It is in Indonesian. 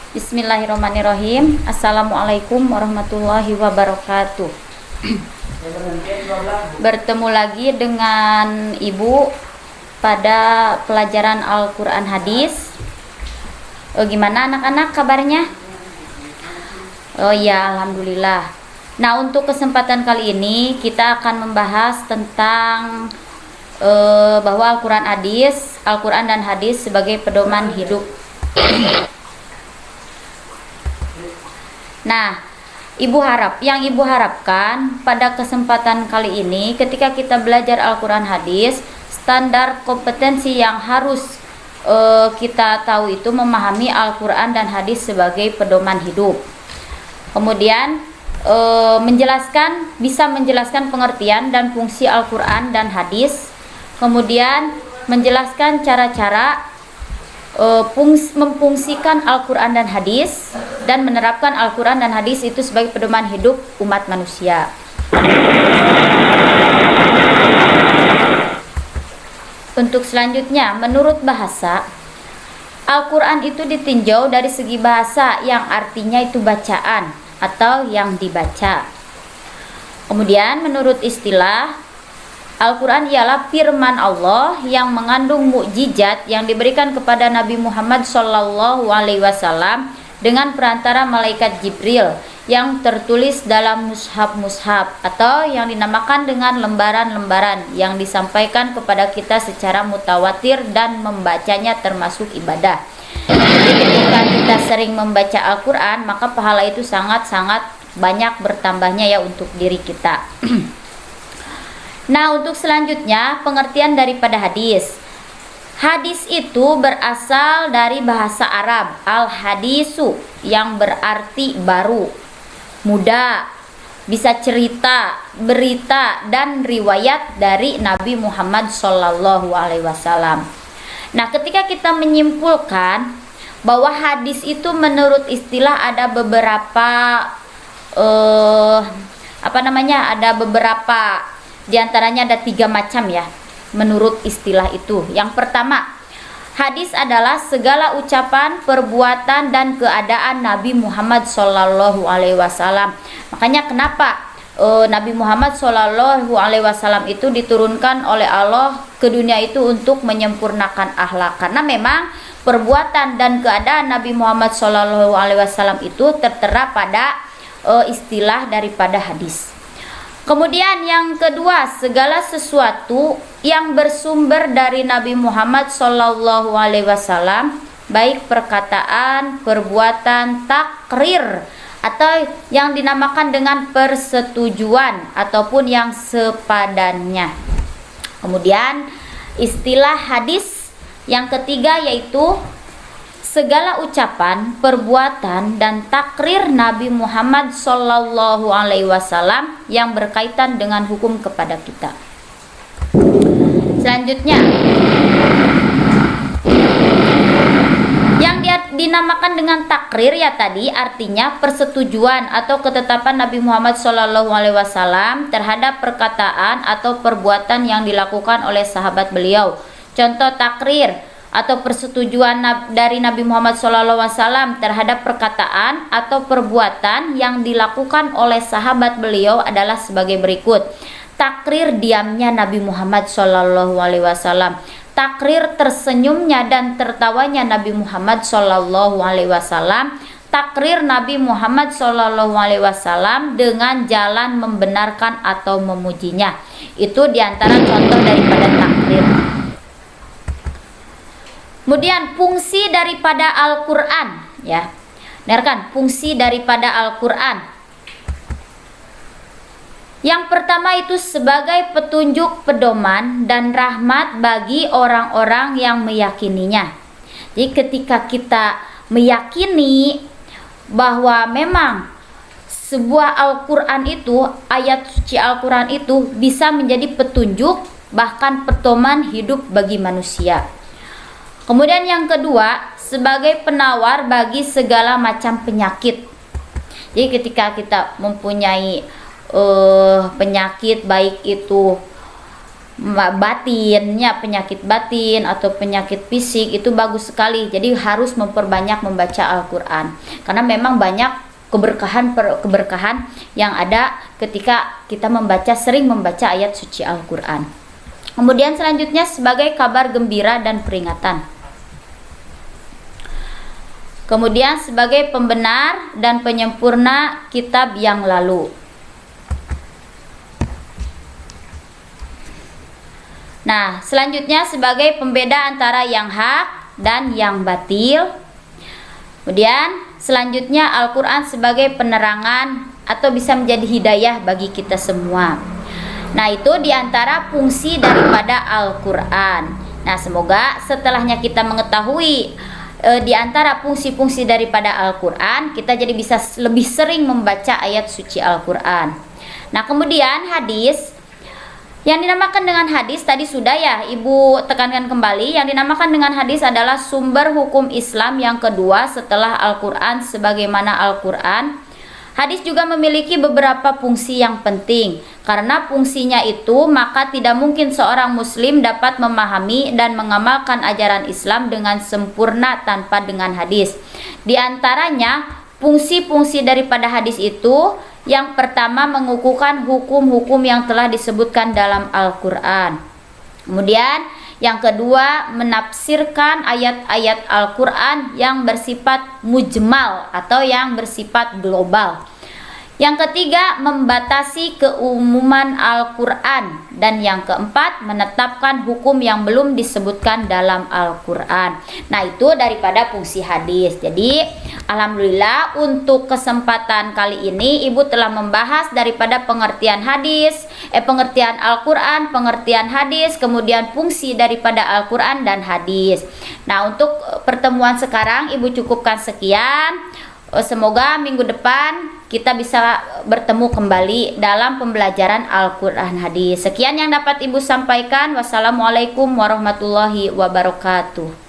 Bismillahirrahmanirrahim. Assalamualaikum warahmatullahi wabarakatuh. Bertemu lagi dengan Ibu pada pelajaran Al-Quran Hadis. Gimana anak-anak kabarnya? Oh ya, alhamdulillah. Nah, untuk kesempatan kali ini kita akan membahas tentang bahwa Al-Quran dan hadis sebagai pedoman hidup. Nah, Ibu harapkan pada kesempatan kali ini ketika kita belajar Al-Quran hadis, standar kompetensi yang harus kita tahu itu memahami Al-Quran dan hadis sebagai pedoman hidup. Kemudian bisa menjelaskan pengertian dan fungsi Al-Quran dan hadis. Kemudian menjelaskan cara-cara memfungsikan Al-Quran dan hadis dan menerapkan Al-Quran dan hadis itu sebagai pedoman hidup umat manusia. Untuk selanjutnya, menurut bahasa, Al-Quran itu ditinjau dari segi bahasa yang artinya itu bacaan atau yang dibaca. Kemudian menurut istilah, Al-Quran ialah firman Allah yang mengandung mukjizat yang diberikan kepada Nabi Muhammad SAW dengan perantara malaikat Jibril yang tertulis dalam mushaf atau yang dinamakan dengan lembaran-lembaran yang disampaikan kepada kita secara mutawatir dan membacanya termasuk ibadah. Jadi ketika kita sering membaca Al-Quran, maka pahala itu sangat-sangat banyak bertambahnya ya untuk diri kita. Nah, untuk selanjutnya pengertian daripada hadis. Hadis itu berasal dari bahasa Arab al-hadisu yang berarti baru, muda, bisa cerita, berita dan riwayat dari Nabi Muhammad SAW. Nah, ketika kita menyimpulkan bahwa hadis itu menurut istilah ada beberapa di antaranya ada 3 macam ya menurut istilah itu. Yang pertama, hadis adalah segala ucapan, perbuatan dan keadaan Nabi Muhammad SAW. Makanya kenapa Nabi Muhammad SAW itu diturunkan oleh Allah ke dunia itu untuk menyempurnakan akhlak, karena memang perbuatan dan keadaan Nabi Muhammad SAW itu tertera pada istilah daripada hadis. Kemudian yang kedua, segala sesuatu yang bersumber dari Nabi Muhammad SAW, baik perkataan, perbuatan, takrir, atau yang dinamakan dengan persetujuan ataupun yang sepadannya. Kemudian istilah hadis yang ketiga yaitu segala ucapan, perbuatan dan takrir Nabi Muhammad SAW yang berkaitan dengan hukum kepada kita. Selanjutnya, yang dinamakan dengan takrir ya tadi artinya persetujuan atau ketetapan Nabi Muhammad SAW terhadap perkataan atau perbuatan yang dilakukan oleh sahabat beliau. Contoh takrir atau persetujuan dari Nabi Muhammad SAW terhadap perkataan atau perbuatan yang dilakukan oleh sahabat beliau adalah sebagai berikut. Takrir diamnya Nabi Muhammad SAW, takrir tersenyumnya dan tertawanya Nabi Muhammad SAW, takrir Nabi Muhammad SAW dengan jalan membenarkan atau memujinya. Itu diantara contoh daripada takrir. Kemudian fungsi daripada Al-Quran ya. Dengarkan fungsi daripada Al-Quran. Yang pertama itu sebagai petunjuk, pedoman dan rahmat bagi orang-orang yang meyakininya. Jadi ketika kita meyakini bahwa memang sebuah Al-Quran itu, ayat suci Al-Quran itu bisa menjadi petunjuk bahkan pedoman hidup bagi manusia. Kemudian yang kedua, sebagai penawar bagi segala macam penyakit. Jadi ketika kita mempunyai penyakit, baik itu batinnya, penyakit batin atau penyakit fisik, itu bagus sekali. Jadi harus memperbanyak membaca Al-Qur'an. Karena memang banyak keberkahan yang ada ketika kita sering membaca ayat suci Al-Qur'an. Kemudian selanjutnya sebagai kabar gembira dan peringatan. Kemudian sebagai pembenar dan penyempurna kitab yang lalu. Nah, selanjutnya sebagai pembeda antara yang hak dan yang batil. Kemudian selanjutnya Al-Qur'an sebagai penerangan atau bisa menjadi hidayah bagi kita semua. Nah, itu diantara fungsi daripada Al-Qur'an. Nah, semoga setelahnya kita mengetahui diantara fungsi-fungsi daripada Al-Qur'an, kita jadi bisa lebih sering membaca ayat suci Al-Qur'an. Nah, kemudian hadis. Yang dinamakan dengan hadis tadi sudah ya Ibu tekankan kembali, yang dinamakan dengan hadis adalah sumber hukum Islam yang kedua setelah Al-Qur'an. Sebagaimana Al-Qur'an, hadis juga memiliki beberapa fungsi yang penting. Karena fungsinya itu, maka tidak mungkin seorang muslim dapat memahami dan mengamalkan ajaran Islam dengan sempurna tanpa dengan hadis. Di antaranya fungsi-fungsi daripada hadis itu, yang pertama mengukuhkan hukum-hukum yang telah disebutkan dalam Al-Qur'an. Kemudian yang kedua menafsirkan ayat-ayat Al-Qur'an yang bersifat mujmal atau yang bersifat global. Yang ketiga membatasi keumuman Al-Qur'an. Dan yang keempat menetapkan hukum yang belum disebutkan dalam Al-Qur'an. Nah, itu daripada fungsi hadis. Jadi alhamdulillah untuk kesempatan kali ini Ibu telah membahas daripada pengertian hadis, pengertian Al-Qur'an, pengertian hadis, kemudian fungsi daripada Al-Qur'an dan hadis. Nah, untuk pertemuan sekarang Ibu cukupkan sekian. Semoga minggu depan kita bisa bertemu kembali dalam pembelajaran Al-Qur'an hadis. Sekian yang dapat Ibu sampaikan. Wassalamualaikum warahmatullahi wabarakatuh.